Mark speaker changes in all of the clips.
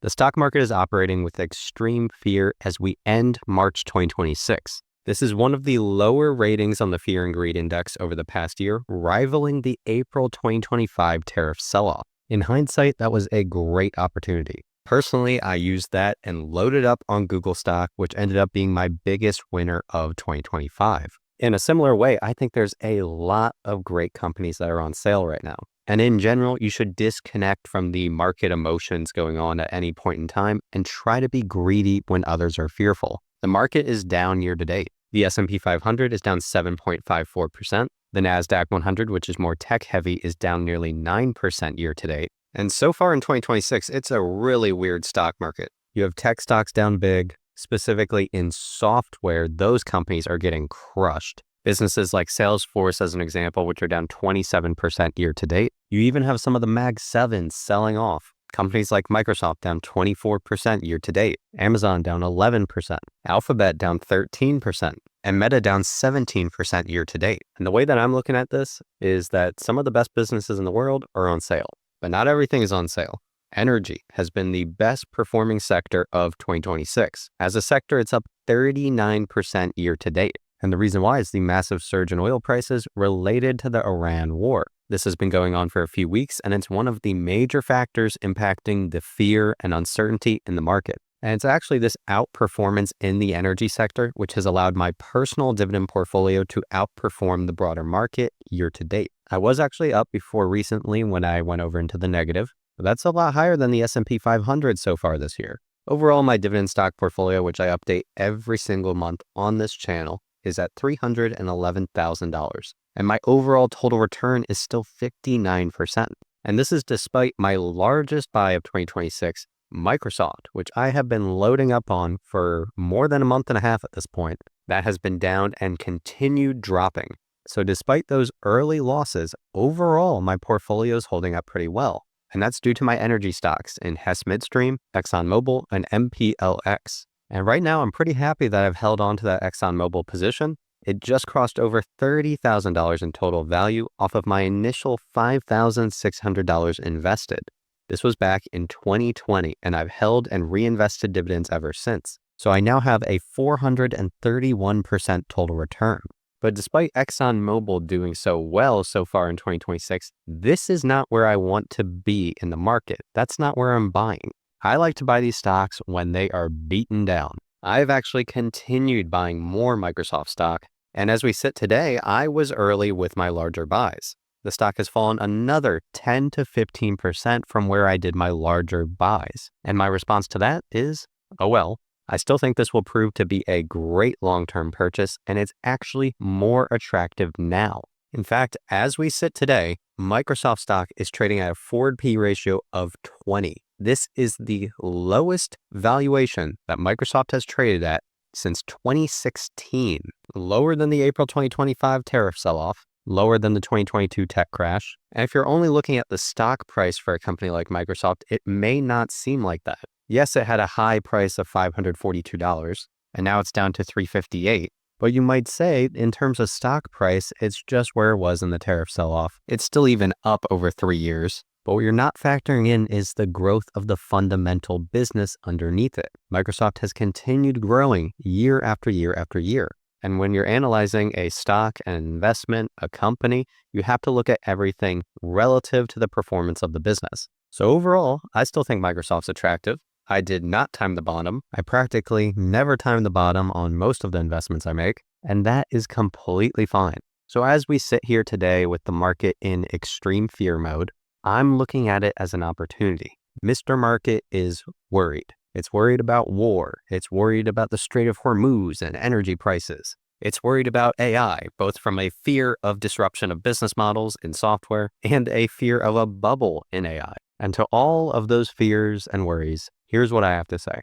Speaker 1: The stock market is operating with extreme fear as we end March 2026. This is one of the lower ratings on the Fear and Greed Index over the past year, rivaling the April 2025 tariff sell-off. In hindsight, that was a great opportunity. Personally, I used that and loaded up on Google stock, which ended up being my biggest winner of 2025. In a similar way, I think there's a lot of great companies that are on sale right now. And in general, you should disconnect from the market emotions going on at any point in time and try to be greedy when others are fearful. The market is down year to date. The S&P 500 is down 7.54%. The NASDAQ 100, which is more tech heavy, is down nearly 9% year to date. And so far in 2026, it's a really weird stock market. You have tech stocks down big, specifically in software. Those companies are getting crushed. Businesses like Salesforce, as an example, which are down 27% year to date. You even have some of the Mag 7s selling off. Companies like Microsoft down 24% year to date. Amazon down 11%. Alphabet down 13%. And Meta down 17% year to date. And the way that I'm looking at this is that some of the best businesses in the world are on sale, but not everything is on sale. Energy has been the best performing sector of 2026. As a sector, it's up 39% year to date. And the reason why is the massive surge in oil prices related to the Iran war. This has been going on for a few weeks, and it's one of the major factors impacting the fear and uncertainty in the market. And it's actually this outperformance in the energy sector, which has allowed my personal dividend portfolio to outperform the broader market year to date. I was actually up before recently when I went over into the negative, but that's a lot higher than the S&P 500 so far this year. Overall, my dividend stock portfolio, which I update every single month on this channel, is at $311,000. And my overall total return is still 59%. And this is despite my largest buy of 2026, Microsoft, which I have been loading up on for more than a month and a half at this point. That has been down and continued dropping. So despite those early losses, overall, my portfolio is holding up pretty well. And that's due to my energy stocks in Hess Midstream, ExxonMobil, and MPLX. And right now, I'm pretty happy that I've held on to that ExxonMobil position. It just crossed over $30,000 in total value off of my initial $5,600 invested. This was back in 2020, and I've held and reinvested dividends ever since. So I now have a 431% total return. But despite ExxonMobil doing so well so far in 2026, this is not where I want to be in the market. That's not where I'm buying. I like to buy these stocks when they are beaten down. I've actually continued buying more Microsoft stock, and as we sit today, I was early with my larger buys. The stock has fallen another 10 to 15% from where I did my larger buys. And my response to that is, oh well, I still think this will prove to be a great long-term purchase, and it's actually more attractive now. In fact, as we sit today, Microsoft stock is trading at a forward P ratio of 20. This is the lowest valuation that Microsoft has traded at since 2016, lower than the April 2025 tariff sell-off, lower than the 2022 tech crash. And if you're only looking at the stock price for a company like Microsoft, it may not seem like that. Yes, it had a high price of $542, and now it's down to $358. But you might say, in terms of stock price, it's just where it was in the tariff sell-off. It's still even up over 3 years. But what you're not factoring in is the growth of the fundamental business underneath it. Microsoft has continued growing year after year after year. And when you're analyzing a stock, an investment, a company, you have to look at everything relative to the performance of the business. So overall, I still think Microsoft's attractive. I did not time the bottom. I practically never time the bottom on most of the investments I make, and that is completely fine. So as we sit here today with the market in extreme fear mode, I'm looking at it as an opportunity. Mr. Market is worried. It's worried about war. It's worried about the Strait of Hormuz and energy prices. It's worried about AI, both from a fear of disruption of business models in software and a fear of a bubble in AI. And to all of those fears and worries, here's what I have to say.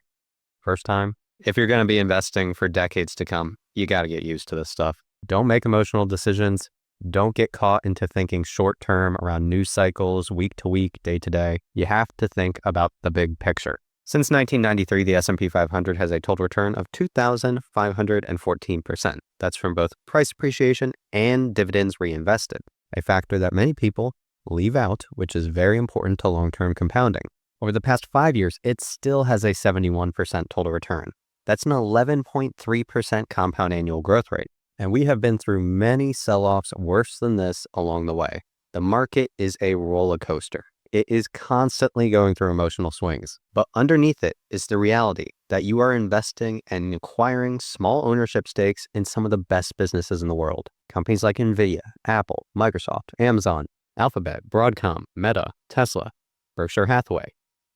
Speaker 1: First time, if you're going to be investing for decades to come, you got to get used to this stuff. Don't make emotional decisions. Don't get caught into thinking short term around news cycles, week to week, day to day. You have to think about the big picture. Since 1993, the S&P 500 has a total return of 2,514%. That's from both price appreciation and dividends reinvested, a factor that many people leave out, which is very important to long-term compounding. Over the past 5 years, it still has a 71% total return. That's an 11.3% compound annual growth rate. And we have been through many sell-offs worse than this along the way. The market is a roller coaster. It is constantly going through emotional swings. But underneath it is the reality that you are investing and acquiring small ownership stakes in some of the best businesses in the world. Companies like Nvidia, Apple, Microsoft, Amazon, Alphabet, Broadcom, Meta, Tesla, Berkshire Hathaway,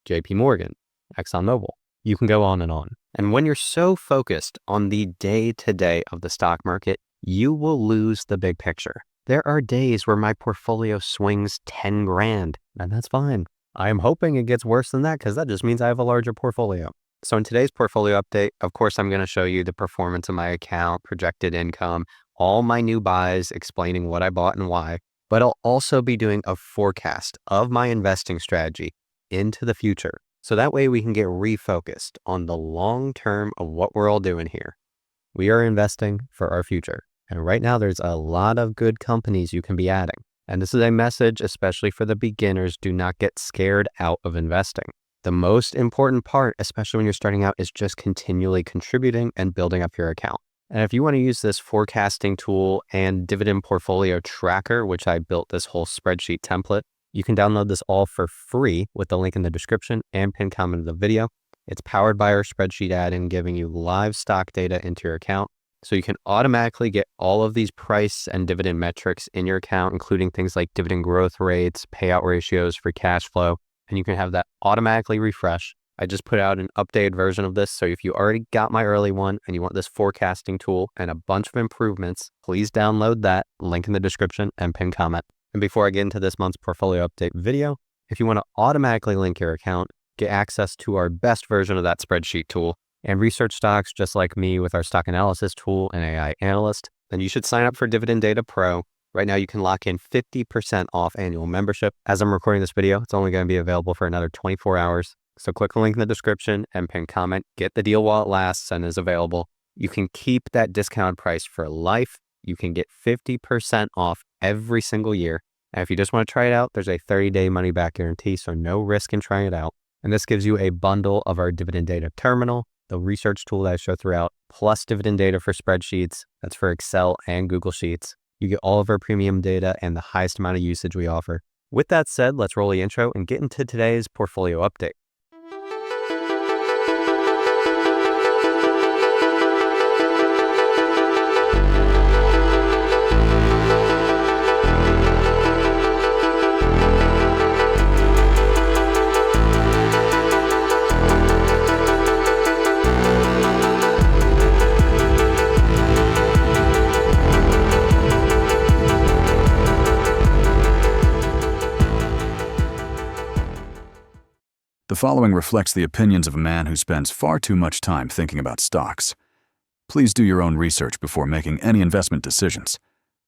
Speaker 1: JP Morgan, ExxonMobil. You can go on. And when you're so focused on the day-to-day of the stock market, you will lose the big picture. There are days where my portfolio swings 10 grand, and that's fine. I am hoping it gets worse than that because that just means I have a larger portfolio. So in today's portfolio update, of course, I'm going to show you the performance of my account, projected income, all my new buys, explaining what I bought and why. But I'll also be doing a forecast of my investing strategy into the future. So that way we can get refocused on the long term of what we're all doing here. We are investing for our future. And right now there's a lot of good companies you can be adding. And this is a message, especially for the beginners, do not get scared out of investing. The most important part, especially when you're starting out, is just continually contributing and building up your account. And if you want to use this forecasting tool and dividend portfolio tracker, which I built this whole spreadsheet template, you can download this all for free with the link in the description and pinned comment of the video. It's powered by our spreadsheet add-in, giving you live stock data into your account. So you can automatically get all of these price and dividend metrics in your account, including things like dividend growth rates, payout ratios, free cash flow, and you can have that automatically refresh. I just put out an updated version of this. So if you already got my early one and you want this forecasting tool and a bunch of improvements, please download that, link in the description and pin comment. And before I get into this month's portfolio update video, if you want to automatically link your account, get access to our best version of that spreadsheet tool, and research stocks just like me with our stock analysis tool and AI analyst, then you should sign up for Dividend Data Pro. Right now you can lock in 50% off annual membership. As I'm recording this video, it's only going to be available for another 24 hours. So click the link in the description and pin comment. Get the deal while it lasts and is available. You can keep that discounted price for life. You can get 50% off every single year. And if you just want to try it out, there's a 30-day money-back guarantee, so no risk in trying it out. And this gives you a bundle of our Dividend Data Terminal, the research tool that I show throughout, plus dividend data for spreadsheets. That's for Excel and Google Sheets. You get all of our premium data and the highest amount of usage we offer. With that said, let's roll the intro and get into today's portfolio update.
Speaker 2: The following reflects the opinions of a man who spends far too much time thinking about stocks. Please do your own research before making any investment decisions.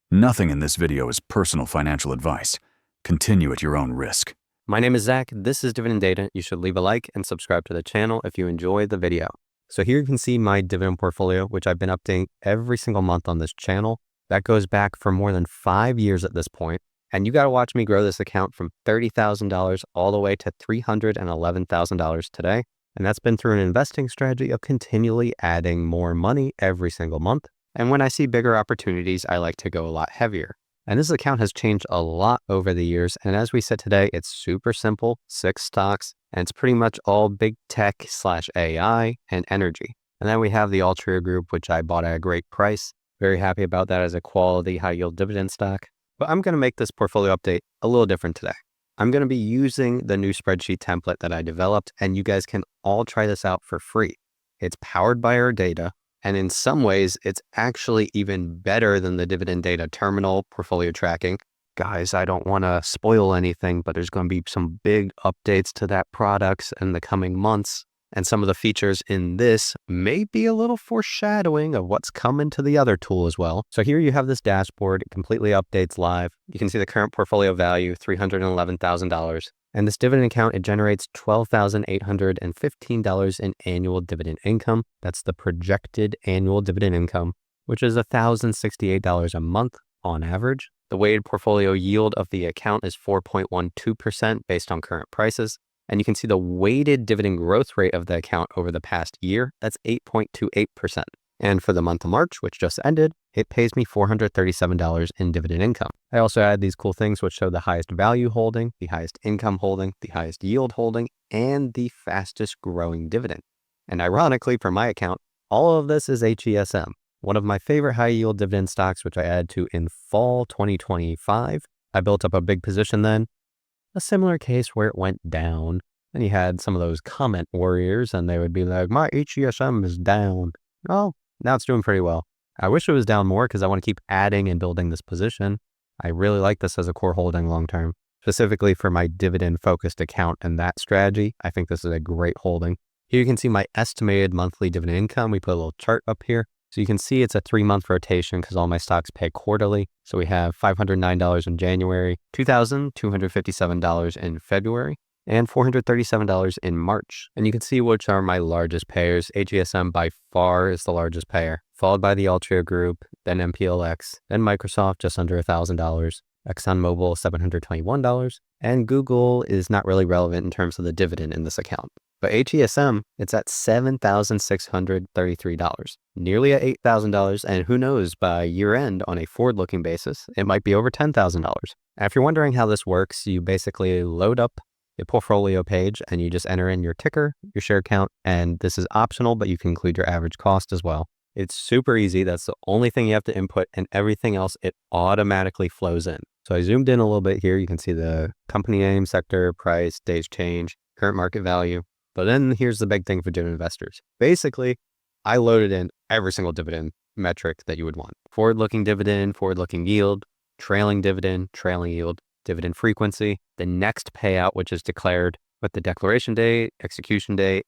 Speaker 2: Nothing in this video is personal financial advice. Continue at your own risk.
Speaker 1: My name is Zach. This is Dividend Data. You should leave a like and subscribe to the channel if you enjoyed the video. So here you can see my dividend portfolio, which I've been updating every single month on this channel. That goes back for more than 5 years at this point. And you got to watch me grow this account from $30,000 all the way to $311,000 today. And that's been through an investing strategy of continually adding more money every single month. And when I see bigger opportunities, I like to go a lot heavier. And this account has changed a lot over the years. And as we said today, it's super simple, 6 stocks, and it's pretty much all big tech / AI and energy. And then we have the Altria Group, which I bought at a great price. Very happy about that as a quality high yield dividend stock. But I'm going to make this portfolio update a little different today. I'm going to be using the new spreadsheet template that I developed, and you guys can all try this out for free. It's powered by our data, and in some ways, it's actually even better than the Dividend Data Terminal portfolio tracking. Guys, I don't want to spoil anything, but there's going to be some big updates to that product in the coming months. And some of the features in this may be a little foreshadowing of what's coming to the other tool as well. So here you have this dashboard. It completely updates live. You can see the current portfolio value, $311,000. And this dividend account, it generates $12,815 in annual dividend income. That's the projected annual dividend income, which is $1,068 a month on average. The weighted portfolio yield of the account is 4.12% based on current prices. And you can see the weighted dividend growth rate of the account over the past year. That's 8.28%. And for the month of March, which just ended, it pays me $437 in dividend income. I also add these cool things which show the highest value holding, the highest income holding, the highest yield holding, and the fastest growing dividend. And ironically, for my account, all of this is HESM, one of my favorite high yield dividend stocks, which I added to in fall 2025. I built up a big position then. A similar case where it went down, and you had some of those comment warriors, and they would be like, my HESM is down. Oh, now it's doing pretty well. I wish it was down more because I want to keep adding and building this position. I really like this as a core holding long term, specifically for my dividend focused account and that strategy. I think this is a great holding. Here you can see my estimated monthly dividend income. We put a little chart up here. So you can see it's a 3-month rotation because all my stocks pay quarterly. So we have $509 in January, $2,257 in February, and $437 in March. And you can see which are my largest payers. HESM by far is the largest payer, followed by the Altria Group, then MPLX, then Microsoft just under $1,000, ExxonMobil $721, and Google is not really relevant in terms of the dividend in this account. But HESM, it's at $7,633, nearly at $8,000, and who knows, by year end on a forward-looking basis, it might be over $10,000. Now, if you're wondering how this works, you basically load up a portfolio page and you just enter in your ticker, your share count, and this is optional, but you can include your average cost as well. It's super easy. That's the only thing you have to input, and everything else, it automatically flows in. So I zoomed in a little bit here. You can see the company name, sector, price, days change, current market value. But then here's the big thing for dividend investors. Basically, I loaded in every single dividend metric that you would want. Forward-looking dividend, forward-looking yield, trailing dividend, trailing yield, dividend frequency, the next payout, which is declared with the declaration date, execution date,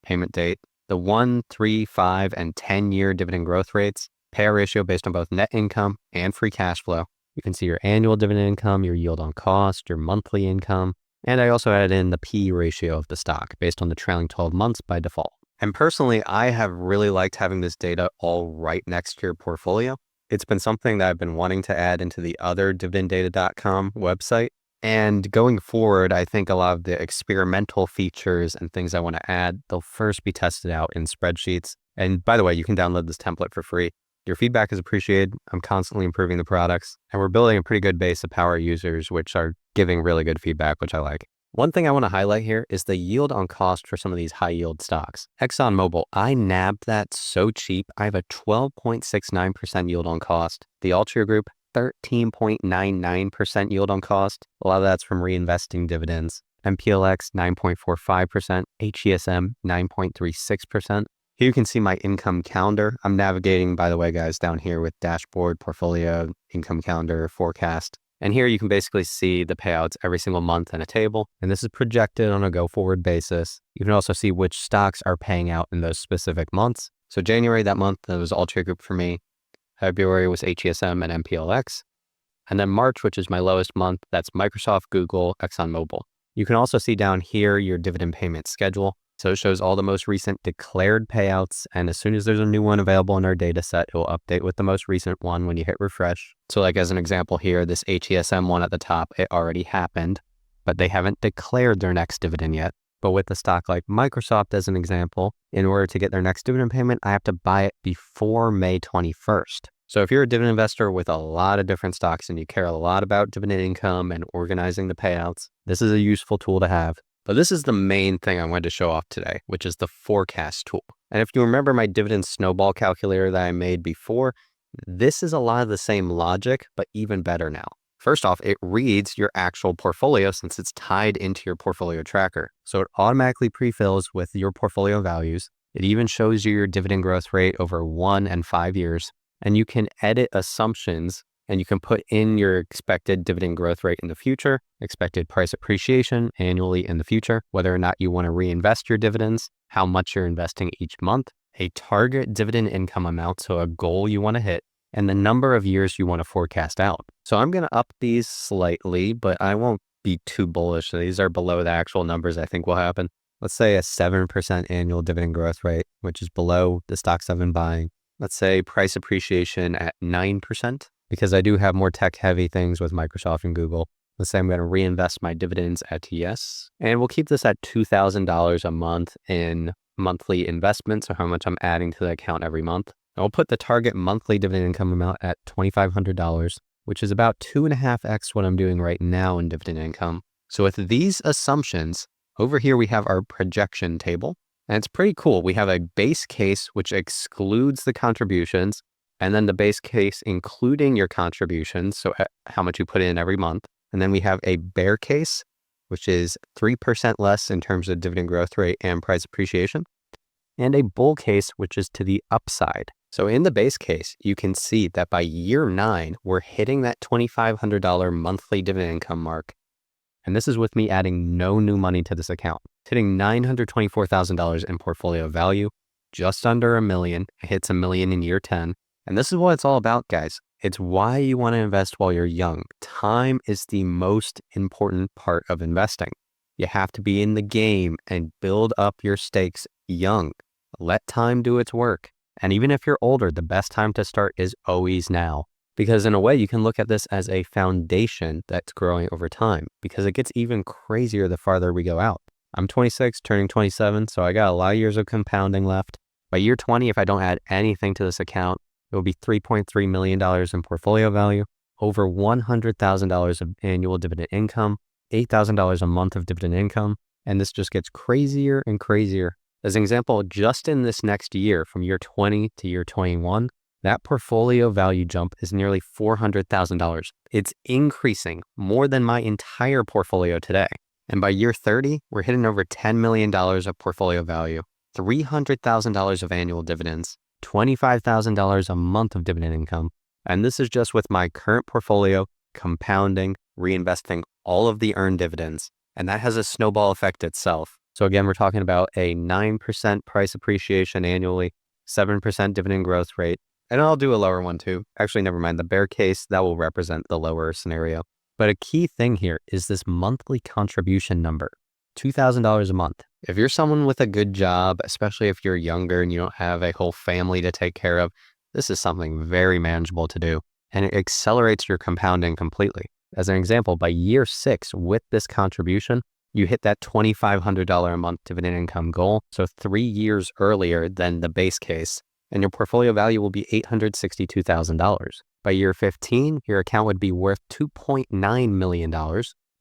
Speaker 1: payment date, the 1, 3, 5, and 10-year dividend growth rates, payout ratio based on both net income and free cash flow. You can see your annual dividend income, your yield on cost, your monthly income, and I also added in the P ratio of the stock based on the trailing 12 months by default. And personally, I have really liked having this data all right next to your portfolio. It's been something that I've been wanting to add into the other dividenddata.com website. And going forward, I think a lot of the experimental features and things I want to add, they'll first be tested out in spreadsheets. And by the way, you can download this template for free. Your feedback is appreciated. I'm constantly improving the products, and we're building a pretty good base of power users, which are giving really good feedback, which I like. One thing I want to highlight here is the yield on cost for some of these high yield stocks. ExxonMobil, I nabbed that so cheap. I have a 12.69% yield on cost. The Altria Group, 13.99% yield on cost. A lot of that's from reinvesting dividends. MPLX, 9.45%. HESM, 9.36%. Here you can see my income calendar. I'm navigating, by the way, guys, down here with dashboard, portfolio, income calendar, forecast. And here you can basically see the payouts every single month in a table. And this is projected on a go-forward basis. You can also see which stocks are paying out in those specific months. So January, that month, that was Altria Group for me. February was HESM and MPLX. And then March, which is my lowest month, that's Microsoft, Google, ExxonMobil. You can also see down here your dividend payment schedule. So it shows all the most recent declared payouts. And as soon as there's a new one available in our data set, it will update with the most recent one when you hit refresh. So like as an example here, this HESM one at the top, it already happened, but they haven't declared their next dividend yet. But with a stock like Microsoft as an example, in order to get their next dividend payment, I have to buy it before May 21st. So if you're a dividend investor with a lot of different stocks and you care a lot about dividend income and organizing the payouts, this is a useful tool to have. But this is the main thing I wanted to show off today, which is the forecast tool. And if you remember my dividend snowball calculator that I made before, this is a lot of the same logic, but even better now. First off, it reads your actual portfolio since it's tied into your portfolio tracker. So it automatically pre-fills with your portfolio values. It even shows you your dividend growth rate over 1 and 5 years. And you can edit assumptions and you can put in your expected dividend growth rate in the future, expected price appreciation annually in the future, whether or not you want to reinvest your dividends, how much you're investing each month, a target dividend income amount, so a goal you want to hit, and the number of years you want to forecast out. So I'm going to up these slightly, but I won't be too bullish. These are below the actual numbers I think will happen. Let's say a 7% annual dividend growth rate, which is below the stocks I've been buying. Let's say price appreciation at 9%. Because I do have more tech-heavy things with Microsoft and Google. Let's say I'm going to reinvest my dividends at yes, and we'll keep this at $2,000 a month in monthly investments, so how much I'm adding to the account every month. And we'll put the target monthly dividend income amount at $2,500, which is about 2.5x what I'm doing right now in dividend income. So with these assumptions, over here we have our projection table, and it's pretty cool. We have a base case, which excludes the contributions, and then the base case including your contributions, so how much you put in every month. And then we have a bear case, which is 3% less in terms of dividend growth rate and price appreciation, and a bull case, which is to the upside. So in the base case, you can see that by year 9, we're hitting that $2,500 monthly dividend income mark. And this is with me adding no new money to this account. It's hitting $924,000 in portfolio value, just under $1 million. It hits $1 million in year 10. And this is what it's all about, guys. It's why you want to invest while you're young. Time is the most important part of investing. You have to be in the game and build up your stakes young. Let time do its work. And even if you're older, the best time to start is always now. Because in a way, you can look at this as a foundation that's growing over time, because it gets even crazier the farther we go out. I'm 26, turning 27, so I got a lot of years of compounding left. By year 20, if I don't add anything to this account, it will be $3.3 million in portfolio value, over $100,000 of annual dividend income, $8,000 a month of dividend income, and this just gets crazier and crazier. As an example, just in this next year, from year 20 to year 21, that portfolio value jump is nearly $400,000. It's increasing more than my entire portfolio today. And by year 30, we're hitting over $10 million of portfolio value, $300,000 of annual dividends, $25,000 a month of dividend income. And this is just with my current portfolio, compounding, reinvesting all of the earned dividends. And that has a snowball effect itself. So again, we're talking about a 9% price appreciation annually, 7% dividend growth rate. And I'll do a lower one too. Actually, never mind. The bear case, that will represent the lower scenario. But a key thing here is this monthly contribution number, $2,000 a month. If you're someone with a good job, especially if you're younger and you don't have a whole family to take care of, this is something very manageable to do. And it accelerates your compounding completely. As an example, by year 6 with this contribution, you hit that $2,500 a month dividend income goal. So 3 years earlier than the base case. And your portfolio value will be $862,000. By year 15, your account would be worth $2.9 million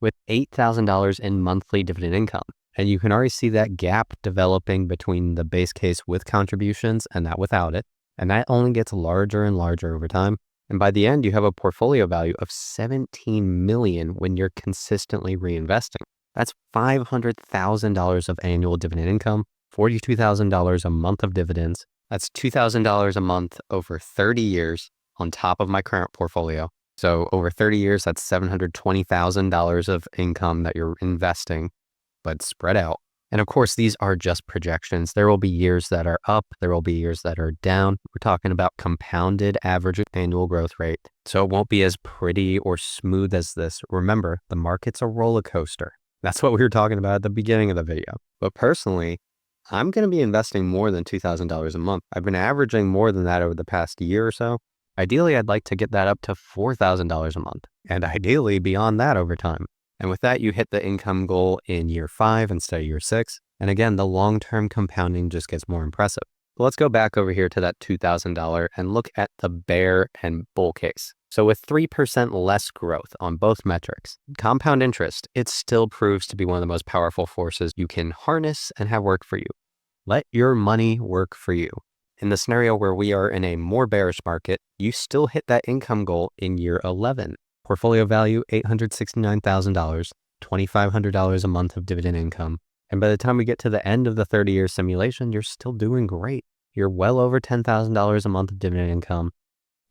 Speaker 1: with $8,000 in monthly dividend income. And you can already see that gap developing between the base case with contributions and that without it. And that only gets larger and larger over time. And by the end, you have a portfolio value of $17 million when you're consistently reinvesting. That's $500,000 of annual dividend income, $42,000 a month of dividends. That's $2,000 a month over 30 years on top of my current portfolio. So over 30 years, that's $720,000 of income that you're investing, but spread out. And of course, these are just projections. There will be years that are up. There will be years that are down. We're talking about compounded average annual growth rate. So it won't be as pretty or smooth as this. Remember, the market's a roller coaster. That's what we were talking about at the beginning of the video. But personally, I'm going to be investing more than $2,000 a month. I've been averaging more than that over the past year or so. Ideally, I'd like to get that up to $4,000 a month, and ideally beyond that over time. And with that, you hit the income goal in year 5 instead of year 6. And again, the long-term compounding just gets more impressive. But let's go back over here to that $2,000 and look at the bear and bull case. So with 3% less growth on both metrics, compound interest, it still proves to be one of the most powerful forces you can harness and have work for you. Let your money work for you. In the scenario where we are in a more bearish market, you still hit that income goal in year 11. Portfolio value, $869,000, $2,500 a month of dividend income. And by the time we get to the end of the 30-year simulation, you're still doing great. You're well over $10,000 a month of dividend income,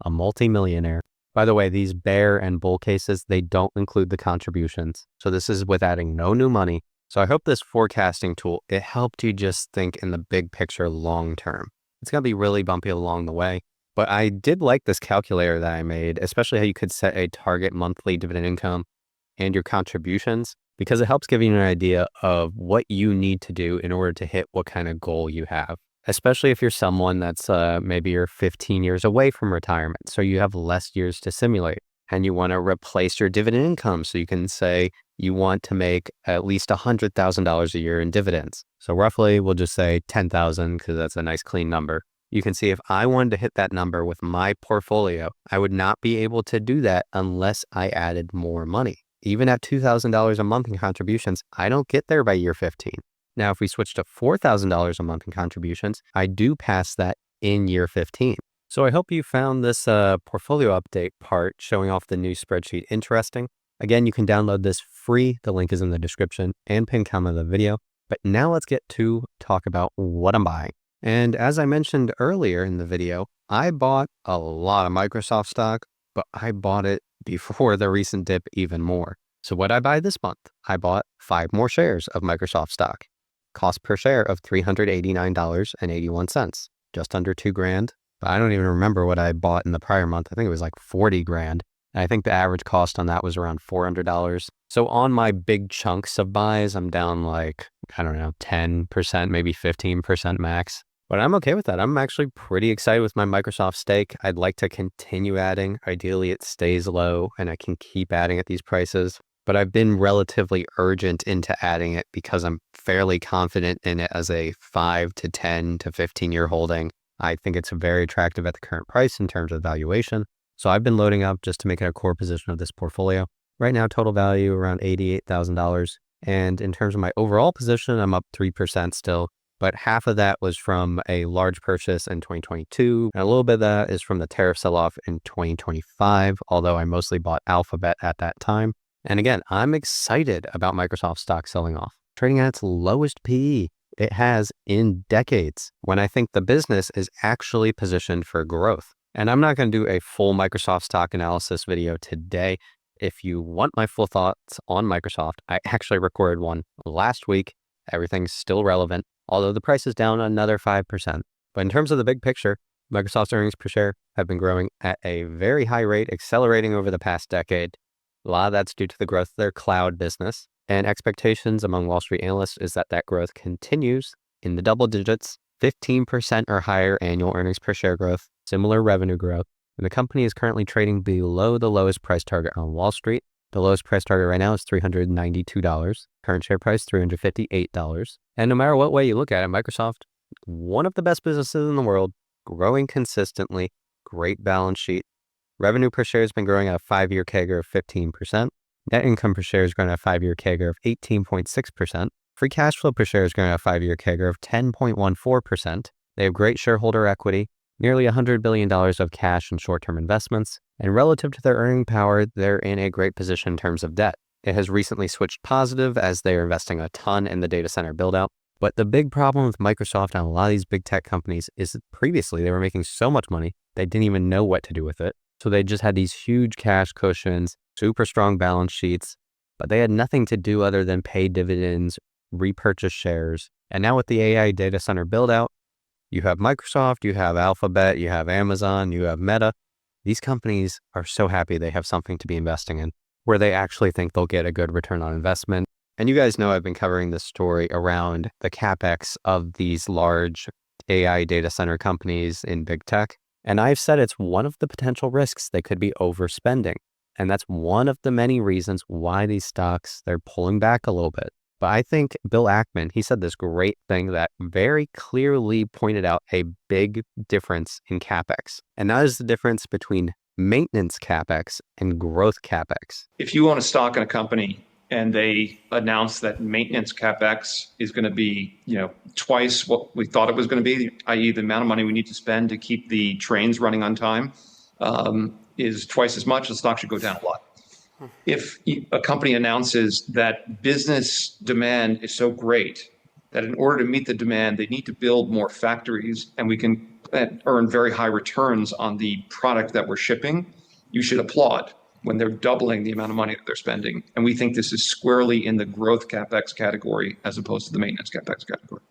Speaker 1: a multimillionaire. By the way, these bear and bull cases, they don't include the contributions. So this is with adding no new money. So I hope this forecasting tool, it helped you just think in the big picture long term. It's going to be really bumpy along the way. But I did like this calculator that I made, especially how you could set a target monthly dividend income and your contributions, because it helps give you an idea of what you need to do in order to hit what kind of goal you have, especially if you're someone that's maybe you're 15 years away from retirement, so you have less years to simulate. and you want to replace your dividend income. So you can say you want to make at least $100,000 a year in dividends. So roughly, we'll just say 10,000 because that's a nice clean number. You can see if I wanted to hit that number with my portfolio, I would not be able to do that unless I added more money. Even at $2,000 a month in contributions, I don't get there by year 15. Now, if we switch to $4,000 a month in contributions, I do pass that in year 15. So I hope you found this portfolio update part showing off the new spreadsheet interesting. Again, you can download this free. The link is in the description and pinned comment of the video. But now let's get to talk about what I'm buying. And as I mentioned earlier in the video, I bought a lot of Microsoft stock, but I bought it before the recent dip even more. So what did I buy this month? I bought 5 more shares of Microsoft stock. Cost per share of $389.81, just under $2,000. But I don't even remember what I bought in the prior month. I think it was like $40,000. And I think the average cost on that was around $400. So on my big chunks of buys, I'm down like, I don't know, 10%, maybe 15% max. But I'm okay with that. I'm actually pretty excited with my Microsoft stake. I'd like to continue adding. Ideally, it stays low and I can keep adding at these prices. But I've been relatively urgent into adding it because I'm fairly confident in it as a 5 to 10 to 15-year holding. I think it's very attractive at the current price in terms of valuation. So I've been loading up just to make it a core position of this portfolio. Right now, total value around $88,000. And in terms of my overall position, I'm up 3% still. But half of that was from a large purchase in 2022. And a little bit of that is from the tariff sell-off in 2025, although I mostly bought Alphabet at that time. And again, I'm excited about Microsoft stock selling off, trading at its lowest PE it has in decades, when I think the business is actually positioned for growth. And I'm not going to do a full Microsoft stock analysis video today. If you want my full thoughts on Microsoft, I actually recorded one last week. Everything's still relevant, although the price is down another 5%. But in terms of the big picture, Microsoft's earnings per share have been growing at a very high rate, accelerating over the past decade. A lot of that's due to the growth of their cloud business. And expectations among Wall Street analysts is that that growth continues in the double digits, 15% or higher annual earnings per share growth, similar revenue growth. And the company is currently trading below the lowest price target on Wall Street. The lowest price target right now is $392. Current share price, $358. And no matter what way you look at it, Microsoft, one of the best businesses in the world, growing consistently, great balance sheet. Revenue per share has been growing at a 5-year CAGR of 15%. Net income per share is growing at a 5-year CAGR of 18.6%. Free cash flow per share is growing at a 5-year CAGR of 10.14%. They have great shareholder equity, nearly $100 billion of cash and short-term investments. And relative to their earning power, they're in a great position in terms of debt. It has recently switched positive as they are investing a ton in the data center build-out. But the big problem with Microsoft and a lot of these big tech companies is that previously they were making so much money, they didn't even know what to do with it. So they just had these huge cash cushions, super strong balance sheets, but they had nothing to do other than pay dividends, repurchase shares. And now with the AI data center build out, you have Microsoft, you have Alphabet, you have Amazon, you have Meta. These companies are so happy they have something to be investing in where they actually think they'll get a good return on investment. And you guys know I've been covering this story around the CapEx of these large AI data center companies in big tech. And I've said it's one of the potential risks they could be overspending. And that's one of the many reasons why these stocks, they're pulling back a little bit. But I think Bill Ackman, he said this great thing that very clearly pointed out a big difference in CapEx. And that is the difference between maintenance CapEx and growth CapEx.
Speaker 3: If you own a stock in a company and they announce that maintenance CapEx is going to be, twice what we thought it was going to be, i.e. the amount of money we need to spend to keep the trains running on time, is twice as much, the stock should go down a lot. If a company announces that business demand is so great that in order to meet the demand, they need to build more factories and we can earn very high returns on the product that we're shipping, you should applaud when they're doubling the amount of money that they're spending. And we think this is squarely in the growth CapEx category as opposed to the maintenance CapEx category.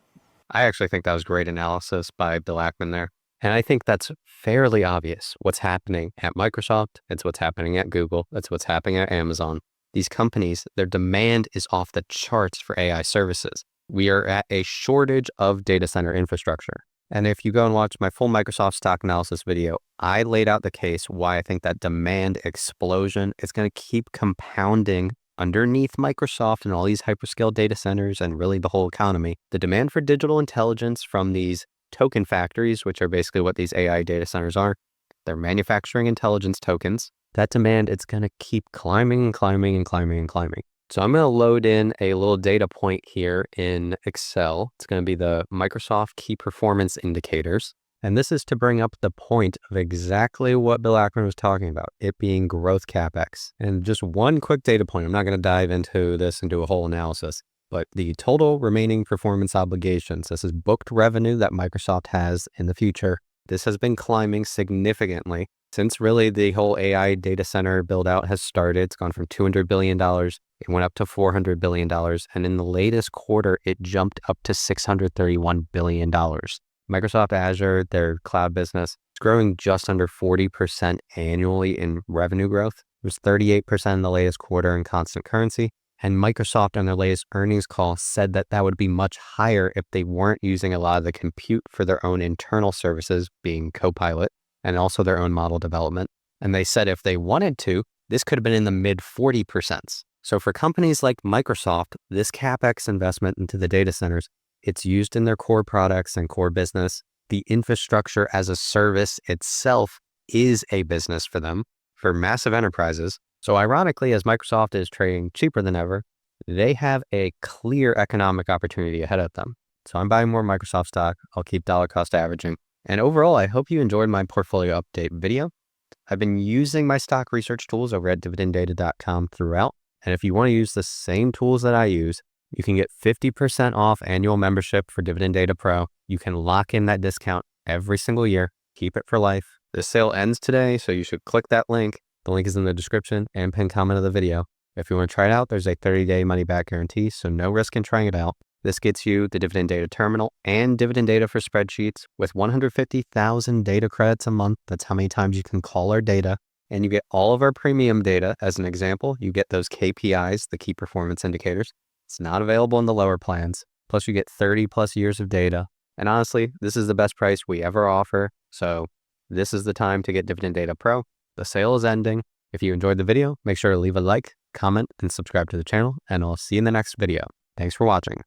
Speaker 1: I actually think that was great analysis by Bill Ackman there. And I think that's fairly obvious. What's happening at Microsoft, it's what's happening at Google, it's what's happening at Amazon. These companies, their demand is off the charts for AI services. We are at a shortage of data center infrastructure. And if you go and watch my full Microsoft stock analysis video, I laid out the case why I think that demand explosion is going to keep compounding underneath Microsoft and all these hyperscale data centers and really the whole economy. The demand for digital intelligence from these token factories, which are basically what these AI data centers are, they're manufacturing intelligence tokens. That demand, it's going to keep climbing and climbing and climbing and climbing. So I'm going to load in a little data point here in Excel. It's going to be the Microsoft Key Performance Indicators. And this is to bring up the point of exactly what Bill Ackman was talking about, it being growth CapEx. And just one quick data point, I'm not going to dive into this and do a whole analysis, but the total remaining performance obligations, this is booked revenue that Microsoft has in the future. This has been climbing significantly since really the whole AI data center build out has started. It's gone from $200 billion. It went up to $400 billion. And in the latest quarter, it jumped up to $631 billion. Microsoft Azure, their cloud business, is growing just under 40% annually in revenue growth. It was 38% in the latest quarter in constant currency. And Microsoft on their latest earnings call said that that would be much higher if they weren't using a lot of the compute for their own internal services, being Copilot, and also their own model development. And they said if they wanted to, this could have been in the mid 40%. So for companies like Microsoft, this CapEx investment into the data centers, it's used in their core products and core business. The infrastructure as a service itself is a business for them, for massive enterprises. So ironically, as Microsoft is trading cheaper than ever, they have a clear economic opportunity ahead of them. So I'm buying more Microsoft stock. I'll keep dollar cost averaging. And overall, I hope you enjoyed my portfolio update video. I've been using my stock research tools over at dividenddata.com throughout. And if you want to use the same tools that I use, you can get 50% off annual membership for Dividend Data Pro. You can lock in that discount every single year. Keep it for life. The sale ends today, so you should click that link. The link is in the description and pinned comment of the video. If you want to try it out, there's a 30-day money-back guarantee, so no risk in trying it out. This gets you the Dividend Data Terminal and Dividend Data for spreadsheets with 150,000 data credits a month. That's how many times you can call our data. And you get all of our premium data. As an example, you get those KPIs, the key performance indicators. It's not available in the lower plans. Plus, you get 30 plus years of data. And honestly, this is the best price we ever offer. So this is the time to get Dividend Data Pro. The sale is ending. If you enjoyed the video, make sure to leave a like, comment, and subscribe to the channel, and I'll see you in the next video. Thanks for watching.